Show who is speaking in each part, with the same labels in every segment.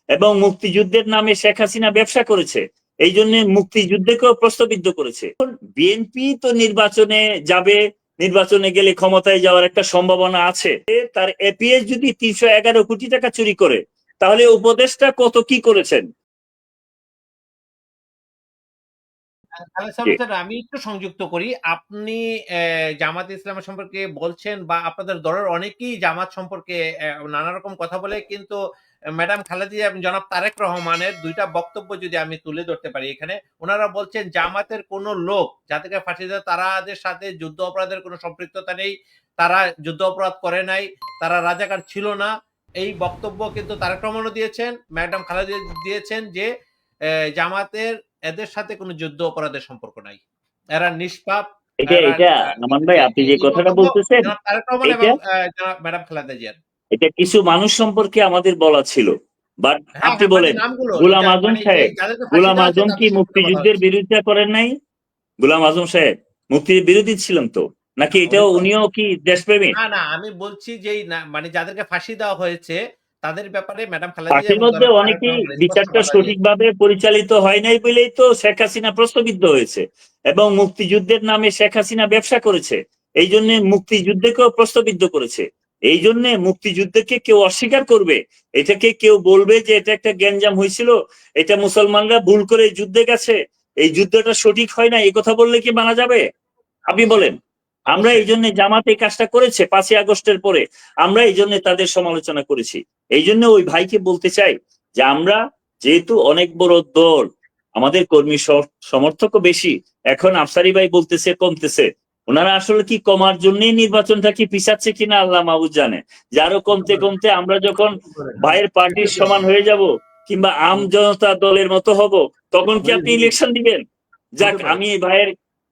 Speaker 1: এবং মুক্তিযুদ্ধের নামে শেখ হাসিনা ব্যবসা করেছে, এই জন্য মুক্তিযুদ্ধকেও প্রশ্নবিদ্ধ করেছে। বিএনপি তো নির্বাচনে যাবে, নির্বাচনে গেলে ক্ষমতায় যাওয়ার একটা সম্ভাবনা আছে। তার এপিএস যদি 311 কোটি টাকা চুরি করে, তাহলে উপদেষ্টা কত কি করেছেন?
Speaker 2: আমি একটু সংযুক্ত করি। আপনি জামাত ইসলামের সম্পর্কে বলছেন বা আপনাদের দলের অনেকেই জামাত সম্পর্কে নানা রকম কথা বলে, কিন্তু ম্যাডাম খালেদা জিয়া এবং জনাব তারেক রহমানের দুইটা বক্তব্য যদি আমি তুলে ধরতে পারি এখানে। ওনারা বলছেন জামাতের কোন লোক যাদেরকে ফাঁসি দেয় তাদের সাথে যুদ্ধ অপরাধের কোনো সম্পৃক্ততা নেই, তারা যুদ্ধ অপরাধ করে নাই, তারা রাজাকার ছিল না। এই বক্তব্য কিন্তু তারেক রহমানও দিয়েছেন, ম্যাডাম খালেদা দিয়েছেন যে জামাতের এদের সাথে কোনো যুদ্ধ অপরাধের সম্পর্ক নাই, এরা নিষ্পাপ।
Speaker 1: এটা এটা আমান ভাই, আপনি যে
Speaker 2: এই
Speaker 1: কথাটা
Speaker 2: বক্তব্য
Speaker 1: বলতেছেন,
Speaker 2: তারেক রহমান এবং
Speaker 1: এটা
Speaker 2: ম্যাডাম খালেদা জিয়ার।
Speaker 1: এটা কিছু মানুষ সম্পর্কে আমাদের বলা ছিল, বাট
Speaker 2: হ্যাঁ
Speaker 1: আপনি
Speaker 2: হ্যাঁ, মানে
Speaker 1: বলেন,
Speaker 2: নামগুলো
Speaker 1: গোলাম আজম
Speaker 2: মানে যে
Speaker 1: সাহেব,
Speaker 2: যাদেরকে ফাঁসি
Speaker 1: গোলাম
Speaker 2: দেওয়া হচ্ছে
Speaker 1: আজম কি
Speaker 2: তাদের সম্পর্কে বলা
Speaker 1: মুক্তিযুদ্ধের
Speaker 2: হচ্ছে।
Speaker 1: বিরোধিতা করেন নাই? গোলাম আজম সাহেব মুক্তির বিরোধী ছিলেন তো, নাকি
Speaker 2: উনি
Speaker 1: এটাও
Speaker 2: তো
Speaker 1: উনিও কি দেশপ্রেমী?
Speaker 2: না না, আমি বলছি যে মানে যাদেরকে ফাঁসি দেওয়া হয়েছে তাদের ব্যাপারে ম্যাডাম খালেদা জিয়া
Speaker 1: পার্টির
Speaker 2: এবং
Speaker 1: মধ্যে
Speaker 2: জনাব তারেক
Speaker 1: অনেকেই
Speaker 2: রহমান স্পষ্ট
Speaker 1: বিচারটা
Speaker 2: কথা দিয়েছে।
Speaker 1: সঠিকভাবে পরিচালিত হয় নাই বলেই তো শেখ হাসিনা প্রশ্নবিদ্ধ হয়েছে, এবং মুক্তিযুদ্ধের নামে শেখ হাসিনা ব্যবসা করেছে, এই জন্য মুক্তিযুদ্ধকেও প্রশ্নবিদ্ধ করেছে। এই জন্য মুক্তিযুদ্ধকে কেউ অস্বীকার করবে, এটাকে কেউ বলবে যে এটা একটা গ্যাঞ্জাম হয়েছিল, এটা মুসলমানরা ভুল করে যুদ্ধে গেছে, এই যুদ্ধটা সঠিক হয় না, এই কথা বললে কি মানা যাবে? আপনি
Speaker 2: অবশ্যই
Speaker 1: বলেন। আমরা এই
Speaker 2: অবশ্যই।
Speaker 1: জন্য জামাত এই কাজটা করেছে 5ই আগস্টের পরে, আমরা এই জন্য তাদের সমালোচনা করেছি। এই জন্য ওই ভাইকে বলতে চাই যে আমরা যেহেতু অনেক বড় দল, আমাদের কর্মী সমর্থকও বেশি, এখন আফসারি ভাই বলতেছে কমতেছে, ওনারা আসলে কি কমার জন্যই নির্বাচনটা কি পিছাচ্ছে কিনা আল্লাহ মাহবুব জানে। যে আরো কমতে কমতে আমরা যখন ভাইয়ের পার্টির সমান হয়ে যাব, কিংবা আম জনতা দলের মতো হব, তখন কি আপনি ইলেকশন দিবেন? যাক, আমি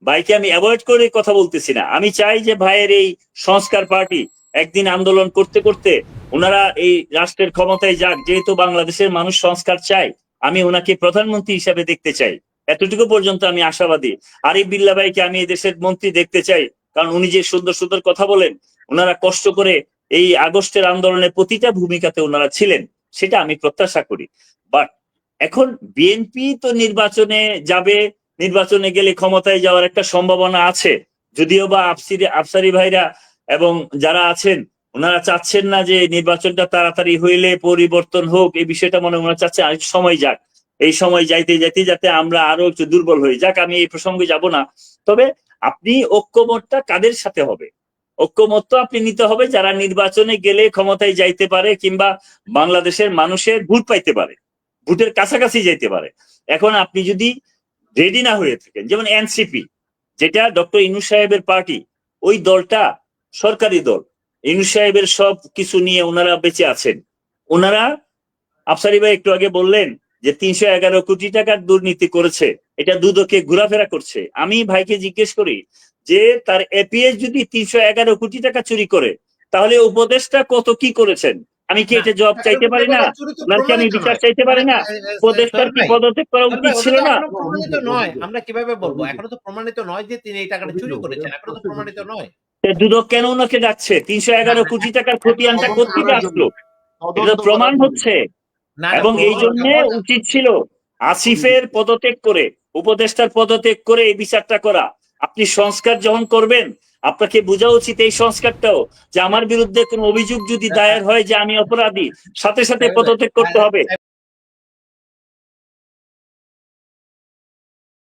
Speaker 1: ভাইকে আমি অ্যাভয়েড করে কথা বলতেছি না, আমি চাই যে ভাইয়ের এই সংস্কার পার্টি একদিন আন্দোলন করতে করতে ওনারা এই রাষ্ট্রের ক্ষমতায় যাক, যেহেতু বাংলাদেশের মানুষ সংস্কার চায়, আমি ওনাকে প্রধানমন্ত্রী হিসাবে দেখতে চাই। এতটুকু পর্যন্ত আমি আশাবাদী। আরিফ বিল্লাহ ভাইকে আমি এই দেশের মন্ত্রী দেখতে চাই, কারণ উনি যে সুন্দর সুন্দর কথা বলেন, ওনারা কষ্ট করে এই আগস্টের আন্দোলনের প্রতিটা ভূমিকাতে ওনারা ছিলেন, সেটা আমি প্রত্যাশা করি। বাট এখন বিএনপি তো নির্বাচনে যাবে, নির্বাচনে গেলে ক্ষমতায় যাওয়ার একটা সম্ভাবনা আছে, যদিও বা আফসারি ভাইরা এবং যারা আছেন ওনারা চাচ্ছেন না যে নির্বাচনটা তাড়াতাড়ি হইলে পরিবর্তন হোক, এই বিষয়টা মনে ওনারা চাচ্ছে আর একটু সময় যাক, এই সময় যাইতে যাইতে যাতে আমরা আরো একটু দুর্বল হই যাক, আমি এই প্রসঙ্গে যাব না। তবে আপনি ঐক্যমতটা কাদের সাথে হবে? ঐক্যমত তো আপনি নিতে হবে যারা নির্বাচনে গেলে ক্ষমতায় যাইতে পারে, কিংবা বাংলাদেশের মানুষের ভোট পাইতে পারে, ভোটের কাছাকাছি যাইতে পারে। এখন আপনি যদি রেডি না হয়ে থাকেন, যেমন এনসিপি, যেটা ডক্টর ইনু সাহেবের পার্টি, ওই দলটা সরকারি দল, ইনু সাহেবের সব কিছু নিয়ে ওনারা বেঁচে আছেন। ওনারা, আফসারি ভাই একটু আগে বললেন যে 311 কোটি টাকার দুর্নীতি করেছে, এটা দুদকে ঘোরাফেরা করছে। আমি ভাইকে জিজ্ঞেস করি যে তার এপিএস যদি 311 কোটি টাকা চুরি করে, তাহলে উপদেষ্টা কত কি করেছেন? আমি কি
Speaker 2: না,
Speaker 1: এটা জবাব চাইতে
Speaker 2: ওটা
Speaker 1: পারি না?
Speaker 2: ওটা চুরি তো
Speaker 1: ওনার কি আমি
Speaker 2: প্রমাণিত
Speaker 1: বিচার
Speaker 2: নয়।
Speaker 1: চাইতে
Speaker 2: মানে
Speaker 1: পারি না? উপদেষ্টার
Speaker 2: সোহেল
Speaker 1: কি
Speaker 2: ভাই,
Speaker 1: পদত্যাগ করা
Speaker 2: সোহেল ভাই,
Speaker 1: উচিত
Speaker 2: ওটা
Speaker 1: ছিল
Speaker 2: তো
Speaker 1: না?
Speaker 2: এখনো প্রমাণিত নয়। আমরা কিভাবে বলবো? এখনো তো প্রমাণিত নয় যে তিনি এই টাকাটা চুরি করেছেন। এখনো তো প্রমাণিত নয়।
Speaker 1: দুদক কেন ওনাকে ডাকছে? তিনশো
Speaker 2: না,
Speaker 1: এগারো
Speaker 2: না,
Speaker 1: কোটি টাকার খতিয়ানটা
Speaker 3: তদন্ত
Speaker 1: কোথেকে
Speaker 3: করার জন্য,
Speaker 1: আসলো? এটা তো
Speaker 3: তদন্ত
Speaker 1: প্রমাণ
Speaker 3: করার জন্য।
Speaker 1: হচ্ছে।
Speaker 2: না, না,
Speaker 1: এবং এই
Speaker 2: প্রমাণ
Speaker 1: জন্য উচিত ছিল আসিফের পদত্যাগ করে, উপদেষ্টার পদত্যাগ করে এই বিচারটা করা। আপনি সংস্কার যখন করবেন, আপনাকে বোঝা উচিত এই সংস্কারটাও, যে আমার বিরুদ্ধে কোনো অভিযোগ যদি দায়ের হয় যে আমি অপরাধী, সাথে সাথে
Speaker 2: সোহেল ভাই,
Speaker 1: পদত্যাগ করতে হবে।